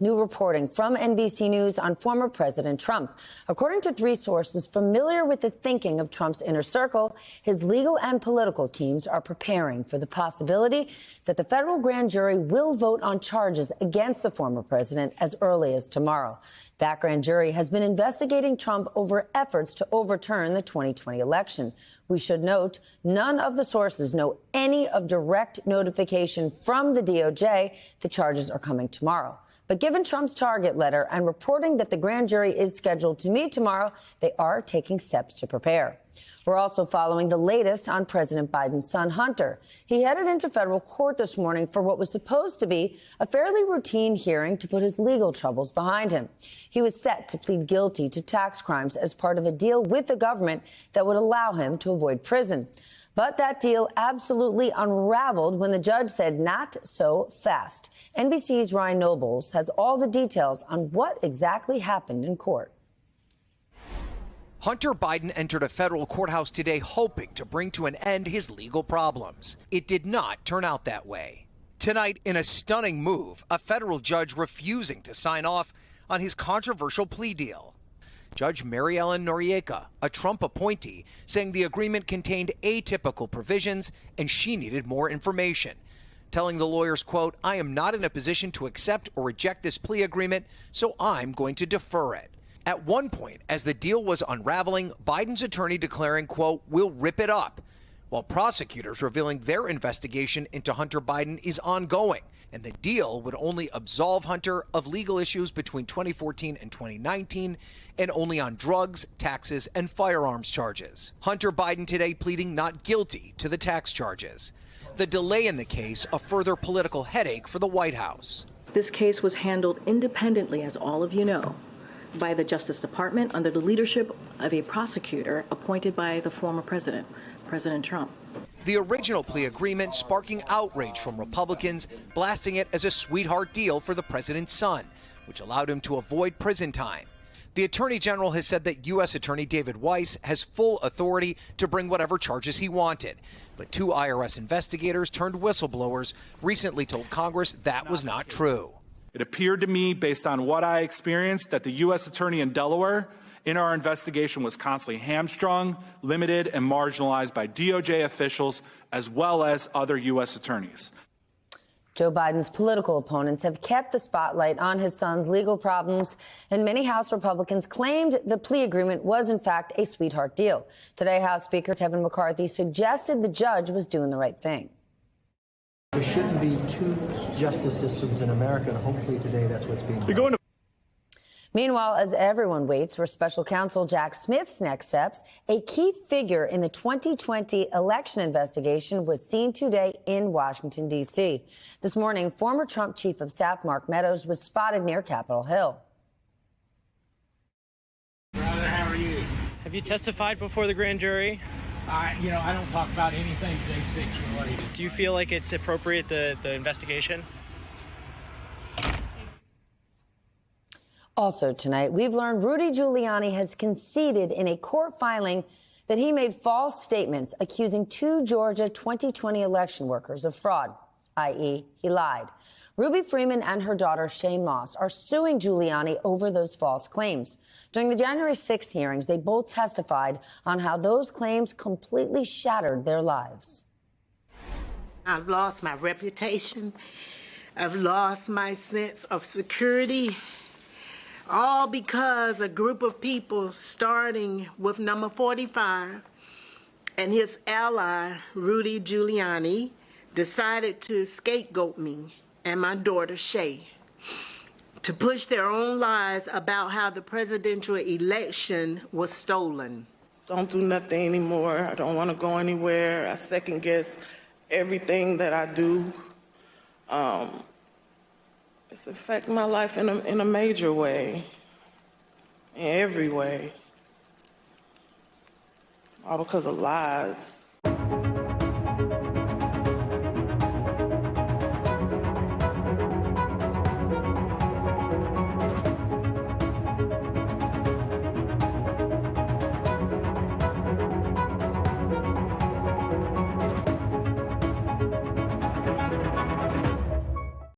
New reporting from NBC News on former President Trump. According to three sources familiar with the thinking of Trump's inner circle, his legal and political teams are preparing for the possibility that the federal grand jury will vote on charges against the former president as early as tomorrow. That grand jury has been investigating Trump over efforts to overturn the 2020 election. We should note none of the sources know any of direct notification from the DOJ. The charges are coming tomorrow. But given Trump's target letter and reporting that the grand jury is scheduled to meet tomorrow, they are taking steps to prepare. We're also following the latest on President Biden's son, Hunter. He headed into federal court this morning for what was supposed to be a fairly routine hearing to put his legal troubles behind him. He was set to plead guilty to tax crimes as part of a deal with the government that would allow him to avoid prison. But that deal absolutely unraveled when the judge said not so fast. NBC's Ryan Nobles has all the details on what exactly happened in court. Hunter Biden entered a federal courthouse today hoping to bring to an end his legal problems. It did not turn out that way. Tonight, in a stunning move, a federal judge refusing to sign off on his controversial plea deal. Judge Mary Ellen Noriega, a Trump appointee, saying the agreement contained atypical provisions and she needed more information. Telling the lawyers, quote, "I am not in a position to accept or reject this plea agreement, so I'm going to defer it." At one point, as the deal was unraveling, Biden's attorney declaring, quote, "We'll rip it up," while prosecutors revealing their investigation into Hunter Biden is ongoing, and the deal would only absolve Hunter of legal issues between 2014 and 2019, and only on drugs, taxes, and firearms charges. Hunter Biden today pleading not guilty to the tax charges. The delay in the case, a further political headache for the White House. This case was handled independently, as all of you know, by the Justice Department under the leadership of a prosecutor appointed by the former president, President Trump. The original plea agreement sparking outrage from Republicans, blasting it as a sweetheart deal for the president's son, which allowed him to avoid prison time. The Attorney General has said that U.S. Attorney David Weiss has full authority to bring whatever charges he wanted. But two IRS investigators turned whistleblowers recently told Congress that was not true. It appeared to me, based on what I experienced, that the U.S. Attorney in Delaware in our investigation was constantly hamstrung, limited, and marginalized by DOJ officials as well as other U.S. attorneys. Joe Biden's political opponents have kept the spotlight on his son's legal problems, and many House Republicans claimed the plea agreement was, in fact, a sweetheart deal. Today, House Speaker Kevin McCarthy suggested the judge was doing the right thing. There shouldn't be two justice systems in America, and hopefully today that's what's being done. Meanwhile, as everyone waits for special counsel Jack Smith's next steps, a key figure in the 2020 election investigation was seen today in Washington, D.C. This morning, former Trump Chief of Staff Mark Meadows was spotted near Capitol Hill. Brother, how are you? Have you testified before the grand jury? I don't talk about anything J6 related. Do you feel like it's appropriate, the investigation? Also tonight, we've learned Rudy Giuliani has conceded in a court filing that he made false statements accusing two Georgia 2020 election workers of fraud, i.e., he lied. Ruby Freeman and her daughter, Shay Moss, are suing Giuliani over those false claims. During the January 6th hearings, they both testified on how those claims completely shattered their lives. I've lost my reputation. I've lost my sense of security. All because a group of people, starting with number 45 and his ally, Rudy Giuliani, decided to scapegoat me and my daughter, Shay, to push their own lies about how the presidential election was stolen. Don't do nothing anymore. I don't want to go anywhere. I second guess everything that I do. It's affecting my life in a major way, in every way, all because of lies.